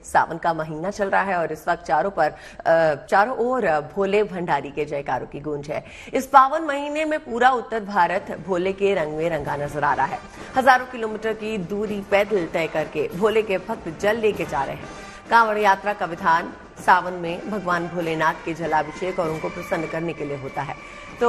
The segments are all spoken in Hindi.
सावन का महीना चल रहा है और इस वक्त चारों ओर भोले भंडारी के जयकारों की गूंज है। इस पावन महीने में पूरा उत्तर भारत भोले के रंग में रंगा नजर आ रहा है। हजारों किलोमीटर की दूरी पैदल तय करके भोले के भक्त जल लेके जा रहे हैं। कांवड़ यात्रा का विधान सावन में भगवान भोलेनाथ के जलाभिषेक और उनको प्रसन्न करने के लिए होता है। तो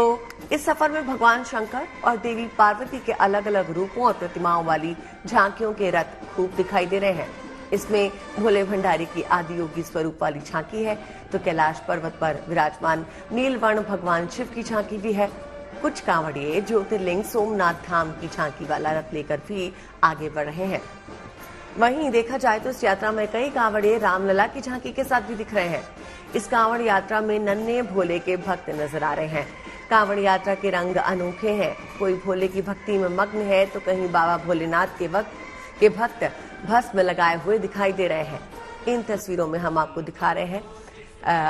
इस सफर में भगवान शंकर और देवी पार्वती के अलग अलग रूपों और प्रतिमाओं वाली झांकियों के रथ खूब दिखाई दे रहे हैं। इसमें भोले भंडारी की आदि योगी स्वरूप वाली झांकी है, तो कैलाश पर्वत पर विराजमान नीलवर्ण भगवान शिव की झांकी भी है। कुछ कांवड़िए ज्योतिर्लिंग सोमनाथ धाम की झांकी वाला रथ लेकर भी आगे बढ़ रहे हैं। वहीं देखा जाए तो इस यात्रा में कई कांवड़िए रामलला की झांकी के साथ भी दिख रहे हैं। इस कांवड़ यात्रा में नन्हे भोले के भक्त नजर आ रहे हैं। कांवड़ यात्रा के रंग अनोखे हैं। कोई भोले की भक्ति में मग्न है तो कहीं बाबा भोलेनाथ के भक्त भस्म लगाए हुए दिखाई दे रहे हैं। इन तस्वीरों में हम आपको दिखा रहे हैं।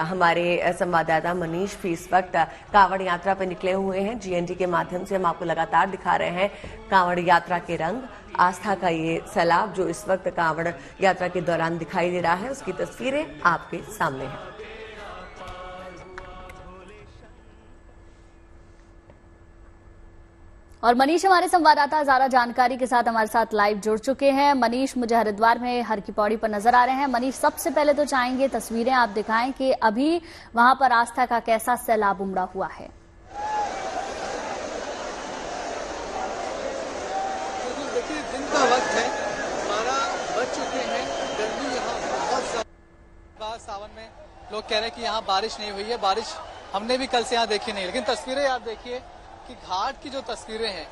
हमारे संवाददाता मनीष भी इस वक्त कांवड़ यात्रा पर निकले हुए हैं। जीएनडी के माध्यम से हम आपको लगातार दिखा रहे हैं कांवड़ यात्रा के रंग, आस्था का ये सैलाब जो इस वक्त कांवड़ यात्रा के दौरान दिखाई दे रहा है, उसकी तस्वीरें आपके सामने हैं। और मनीष हमारे संवाददाता ज्यादा जानकारी के साथ हमारे साथ लाइव जुड़ चुके हैं। मनीष, मुझे हरिद्वार में हर की पौड़ी पर नजर आ रहे हैं। मनीष, सबसे पहले तो चाहेंगे तस्वीरें आप दिखाएं कि अभी वहां पर आस्था का कैसा सैलाब उमड़ा हुआ है। देखिए, दिन का वक्त है, 12 बज चुके हैं। गर्मी यहाँ बहुत ज्यादा। सावन में लोग कह रहे हैं कि यहाँ बारिश नहीं हुई है। बारिश हमने भी कल से यहाँ देखी नहीं, लेकिन तस्वीरें आप देखिए कि घाट की जो तस्वीरें हैं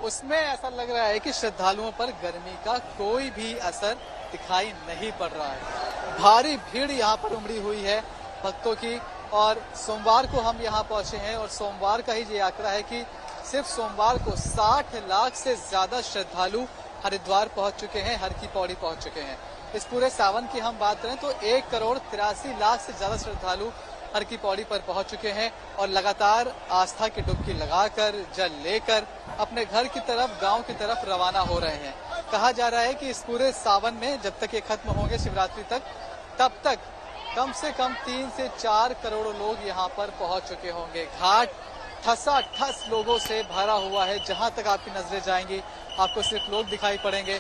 उसमें ऐसा लग रहा है कि श्रद्धालुओं पर गर्मी का कोई भी असर दिखाई नहीं पड़ रहा है। भारी भीड़ यहाँ पर उमड़ी हुई है भक्तों की, और सोमवार को हम यहाँ पहुंचे हैं और सोमवार का ही ये आंकड़ा है कि सिर्फ सोमवार को 60 लाख से ज्यादा श्रद्धालु हरिद्वार पहुंच चुके हैं, हर की पौड़ी पहुंच चुके हैं। इस पूरे सावन की हम बात करें तो 1,83,00,000 से ज्यादा श्रद्धालु हर की पौड़ी पर पहुंच चुके हैं और लगातार आस्था की डुबकी लगाकर जल लेकर अपने घर की तरफ, गांव की तरफ रवाना हो रहे हैं। कहा जा रहा है कि इस पूरे सावन में जब तक ये खत्म होंगे शिवरात्रि तक, तब तक कम से कम 3 से 4 करोड़ लोग यहाँ पर पहुंच चुके होंगे। घाट ठसाठस लोगों से भरा हुआ है। जहां तक आपकी नजरें जाएंगी आपको सिर्फ लोग दिखाई पड़ेंगे।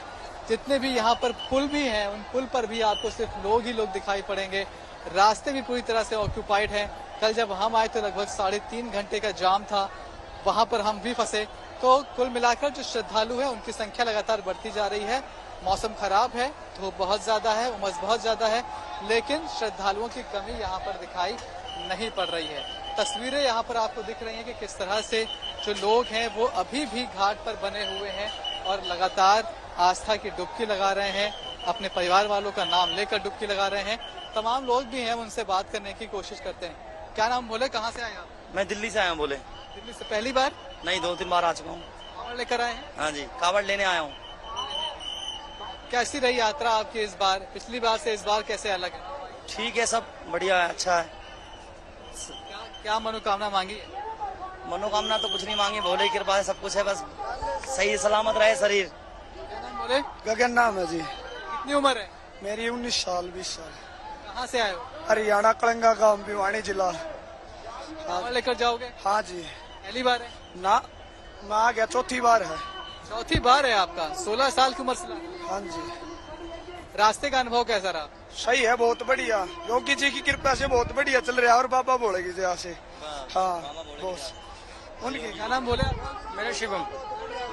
जितने भी यहाँ पर पुल भी हैं उन पुल पर भी आपको सिर्फ लोग ही लोग दिखाई पड़ेंगे। रास्ते भी पूरी तरह से ऑक्यूपाइड हैं। कल जब हम आए तो लगभग 3.5 घंटे का जाम था, वहां पर हम भी फंसे। तो कुल मिलाकर जो श्रद्धालु हैं उनकी संख्या लगातार बढ़ती जा रही है। मौसम खराब है, धूप बहुत ज्यादा है, उमस बहुत ज्यादा है, लेकिन श्रद्धालुओं की कमी यहाँ पर दिखाई नहीं पड़ रही है। तस्वीरें यहाँ पर आपको दिख रही हैं कि किस तरह से जो लोग हैं वो अभी भी घाट पर बने हुए हैं और लगातार आस्था की डुबकी लगा रहे हैं। अपने परिवार वालों का नाम लेकर डुबकी लगा रहे हैं। तमाम लोग भी हैं, उनसे बात करने की कोशिश करते हैं। क्या नाम बोले, कहाँ से आए आप? मैं दिल्ली से आया हूँ। बोले दिल्ली से पहली बार? नहीं, 2-3 बार आ चुका हूँ। कावड़ लेकर आए हैं? हाँ जी, कावड़ लेने आया हूँ। कैसी रही यात्रा आपकी इस बार? पिछली बार से इस बार कैसे अलग है? ठीक है, सब बढ़िया है, अच्छा है। क्या मनोकामना मांगी? मनोकामना तो कुछ नहीं मांगी, भोले की कृपा है, सब कुछ है, बस सही सलामत रहे शरीर। क्या नाम बोले? गगन नाम है जी। कितनी उम्र है? मेरी 19 साल 20 साल। कहाँ से आए हो? हरियाणा कलंगा गांव, भिवानी जिला। कावड़ लेकर जाओगे? हाँ जी। पहली बार है? ना, मैं आ गया, चौथी बार है। चौथी बार है आपका? 16 साल की उम्र से? हाँ जी। रास्ते का अनुभव कैसा रहा? सही है, बहुत बढ़िया। योगी जी की कृपा से बहुत बढ़िया चल रहा है और बाबा भोले की दया से। हाँ, बॉस उनके क्या नाम बोले? मेरे शिवम।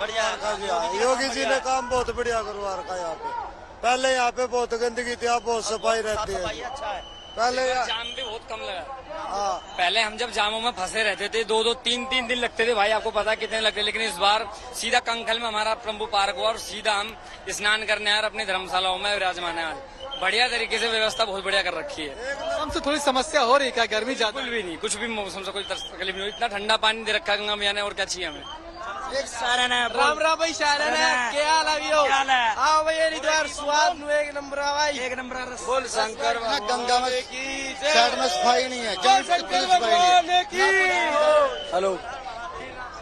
बढ़िया है। योगी जी ने काम बहुत बढ़िया करवा रखा है यहाँ पे। पहले यहाँ पे बहुत गंदगी थी, अब बहुत सफाई रहती है। अच्छा है। पहले जाम भी बहुत कम लगा। हाँ, पहले हम जब जामों में फंसे रहते थे 2-2, 3-3 दिन लगते थे भाई, आपको पता कितने लगते, लेकिन इस बार सीधा कंखल में हमारा प्रभु पार्क हुआ और सीधा हम स्नान करने आए, अपनी धर्मशालाओं में विराजमान है। बढ़िया तरीके से व्यवस्था बहुत बढ़िया कर रखी है। हमसे थोड़ी समस्या हो रही है क्या? गर्मी ज्यादा? बिल्कुल भी नहीं, कुछ भी मौसम से कोई तकलीफ नहीं। इतना ठंडा पानी दे रखा गंगा मैया ने, और क्या चाहिए हमें। राम राम भाई, शारण है, क्या हाल है? हाँ भाई, हरिद्वार स्वाद नु एक नंबर है भाई, एक नंबर। बोल शंकर गंगा में साइड में सफाई नहीं है। हेलो,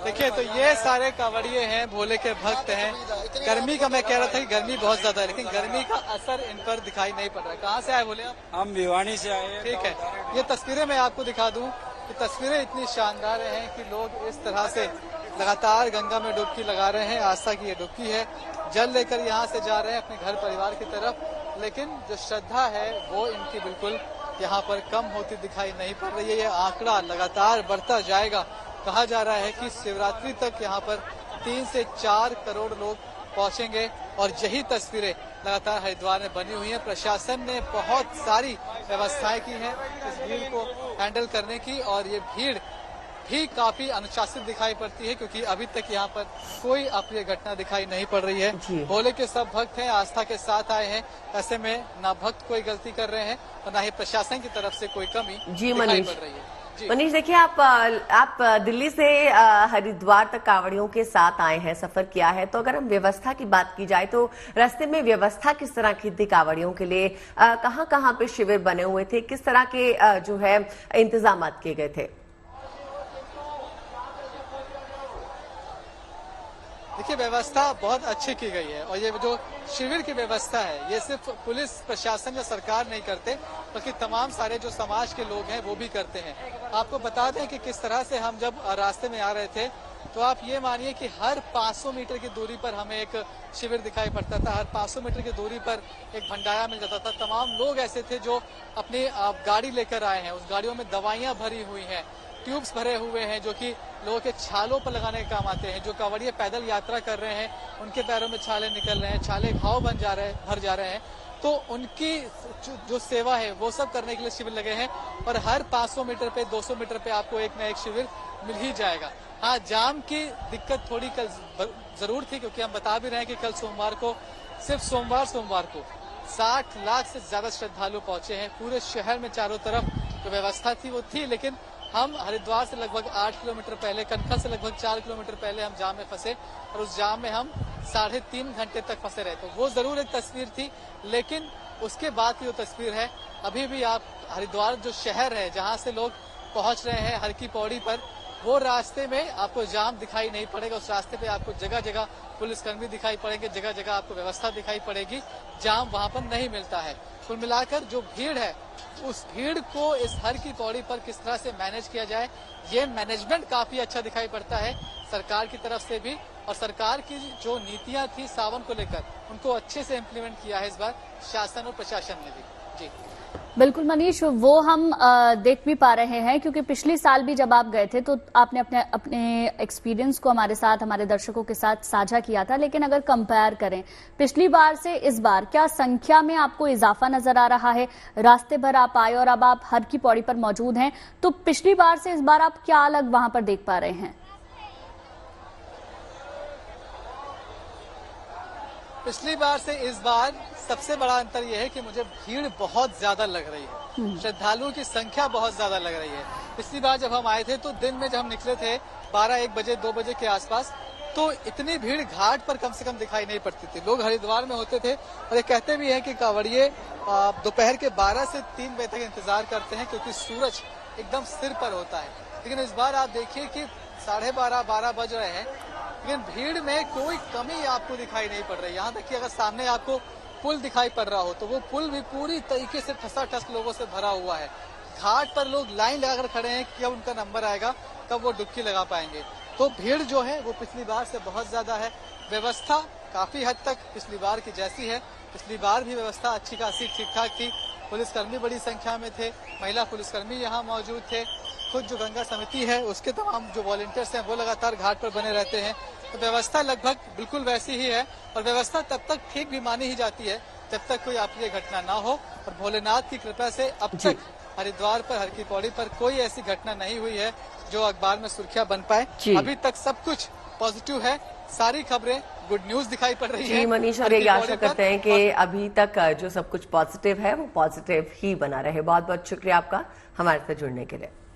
देखिए तो ये सारे कांवड़िए हैं, भोले के भक्त हैं गर्मी का मैं कह रहा था कि गर्मी बहुत ज्यादा है, लेकिन गर्मी का असर इन पर दिखाई नहीं पड़ रहा है। कहाँ से आए बोले आप? हम भिवानी से आए हैं। ठीक है, ये तस्वीरें मैं आपको दिखा दूं कि तस्वीरें इतनी शानदार हैं कि लोग इस तरह से लगातार गंगा में डुबकी लगा रहे हैं। आस्था की ये डुबकी है, जल लेकर यहाँ से जा रहे हैं अपने घर परिवार की तरफ, लेकिन जो श्रद्धा है वो इनकी बिल्कुल यहाँ पर कम होती दिखाई नहीं पड़ रही है। ये आंकड़ा लगातार बढ़ता जाएगा। कहा जा रहा है कि शिवरात्रि तक यहाँ पर 3 से 4 करोड़ लोग पहुंचेंगे और यही तस्वीरें लगातार हरिद्वार में बनी हुई हैं। प्रशासन ने बहुत सारी व्यवस्थाएं की हैं इस भीड़ को हैंडल करने की, और ये भीड़ भी काफी अनुशासित दिखाई पड़ती है, क्योंकि अभी तक यहाँ पर कोई अप्रिय घटना दिखाई नहीं पड़ रही है। भोले के सब भक्त हैं, आस्था के साथ आए हैं, ऐसे में ना भक्त कोई गलती कर रहे हैं और ना ही प्रशासन की तरफ से कोई कमी दिखाई पड़ रही है। मनीष, देखिए आप दिल्ली से हरिद्वार तक कांवड़ियों के साथ आए हैं, सफर किया है, तो अगर हम व्यवस्था की बात की जाए तो रास्ते में व्यवस्था किस तरह की थी कांवड़ियों के लिए? कहाँ कहाँ पे शिविर बने हुए थे? किस तरह के जो है इंतजाम किए गए थे? देखिए, व्यवस्था बहुत अच्छी की गई है, और ये जो शिविर की व्यवस्था है ये सिर्फ पुलिस प्रशासन या सरकार नहीं करते, बल्कि तमाम सारे जो समाज के लोग हैं वो भी करते हैं। आपको बता दें कि किस तरह से हम जब रास्ते में आ रहे थे तो आप ये मानिए कि हर 500 मीटर की दूरी पर हमें एक शिविर दिखाई पड़ता था। हर 500 मीटर की दूरी पर एक भंडारा मिल जाता था। तमाम लोग ऐसे थे जो अपनी गाड़ी लेकर आए हैं, उस गाड़ियों में दवाइयां भरी हुई हैं, ट्यूब्स भरे हुए हैं जो कि लोगों के छालों पर लगाने के काम आते हैं। जो कांवड़िए पैदल यात्रा कर रहे हैं उनके पैरों में छाले निकल रहे हैं, छाले घाव भर जा रहे हैं, तो उनकी जो सेवा है वो सब करने के लिए शिविर लगे हैं। और हर 500 मीटर पे 200 मीटर पे आपको एक न एक शिविर मिल ही जाएगा। हाँ, जाम की दिक्कत थोड़ी कल जरूर थी, क्योंकि हम बता भी रहे हैं कि कल सोमवार को, सिर्फ सोमवार को 60 लाख से ज्यादा श्रद्धालु पहुंचे हैं। पूरे शहर में चारों तरफ जो व्यवस्था थी वो थी, लेकिन हम हरिद्वार से लगभग 8 किलोमीटर पहले, कनखल से लगभग 4 किलोमीटर पहले हम जाम में फंसे, और उस जाम में हम 3.5 घंटे तक फंसे रहे। तो वो जरूर एक तस्वीर थी, लेकिन उसके बाद की जो तस्वीर है, अभी भी आप हरिद्वार जो शहर है जहां से लोग पहुंच रहे हैं हर की पौड़ी पर, वो रास्ते में आपको जाम दिखाई नहीं पड़ेगा। उस रास्ते पे आपको जगह जगह पुलिसकर्मी दिखाई पड़ेंगे, जगह जगह आपको व्यवस्था दिखाई पड़ेगी। जाम वहां पर नहीं मिलता है। कुल मिलाकर जो भीड़ है, उस भीड़ को इस हर की पौड़ी पर किस तरह से मैनेज किया जाए, ये मैनेजमेंट काफी अच्छा दिखाई पड़ता है सरकार की तरफ से भी, और सरकार की जो नीतियां थी सावन को लेकर, उनको अच्छे से इम्प्लीमेंट किया है इस बार शासन और प्रशासन ने भी। जी बिल्कुल मनीष, वो हम देख भी पा रहे हैं, क्योंकि पिछले साल भी जब आप गए थे तो आपने अपने एक्सपीरियंस को हमारे साथ, हमारे दर्शकों के साथ साझा किया था। लेकिन अगर कंपेयर करें पिछली बार से इस बार, क्या संख्या में आपको इजाफा नजर आ रहा है? रास्ते भर आप आए और अब आप हर की पौड़ी पर मौजूद हैं, तो पिछली बार से इस बार आप क्या अलग वहां पर देख पा रहे हैं? पिछली बार से इस बार सबसे बड़ा अंतर यह है कि मुझे भीड़ बहुत ज्यादा लग रही है, श्रद्धालुओं की संख्या बहुत ज्यादा लग रही है। पिछली बार जब हम आए थे तो दिन में जब हम निकले थे 12-1 बजे 2 बजे के आसपास, तो इतनी भीड़ घाट पर कम से कम दिखाई नहीं पड़ती थी। लोग हरिद्वार में होते थे, और ये कहते भी हैं कि कांवड़िए दोपहर के 12 से 3 बजे तक इंतजार करते हैं, क्योंकि सूरज एकदम सिर पर होता है। लेकिन इस बार आप देखिए कि 12:30 बज रहे हैं, लेकिन भीड़ में कोई कमी आपको दिखाई नहीं पड़ रही। यहाँ तक कि अगर सामने आपको पुल दिखाई पड़ रहा हो तो वो पुल भी पूरी तरीके से ठसाठस लोगों से भरा हुआ है। घाट पर लोग लाइन लगाकर खड़े हैं कि अब उनका नंबर आएगा कब वो डुबकी लगा पाएंगे। तो भीड़ जो है वो पिछली बार से बहुत ज्यादा है। व्यवस्था काफी हद तक पिछली बार की जैसी है। पिछली बार भी व्यवस्था अच्छी खासी ठीक ठाक थी। पुलिसकर्मी बड़ी संख्या में थे, महिला पुलिसकर्मी यहाँ मौजूद थे। खुद जो गंगा समिति है उसके तमाम जो वॉलंटियर्स हैं वो लगातार घाट पर बने रहते हैं। तो व्यवस्था लगभग बिल्कुल वैसी ही है, और व्यवस्था तब तक ठीक भी मानी ही जाती है जब तक कोई अप्रिय घटना ना हो। और भोलेनाथ की कृपा से अब तक हरिद्वार पर, हर की पौड़ी पर कोई ऐसी घटना नहीं हुई है जो अखबार में सुर्खियां बन पाए। अभी तक सब कुछ पॉजिटिव है, सारी खबरें गुड न्यूज दिखाई पड़ रही है। मनीष, और ये आशा करते हैं कि अभी तक जो सब कुछ पॉजिटिव है वो पॉजिटिव ही बना रहे। बहुत बहुत शुक्रिया आपका हमारे साथ जुड़ने के लिए।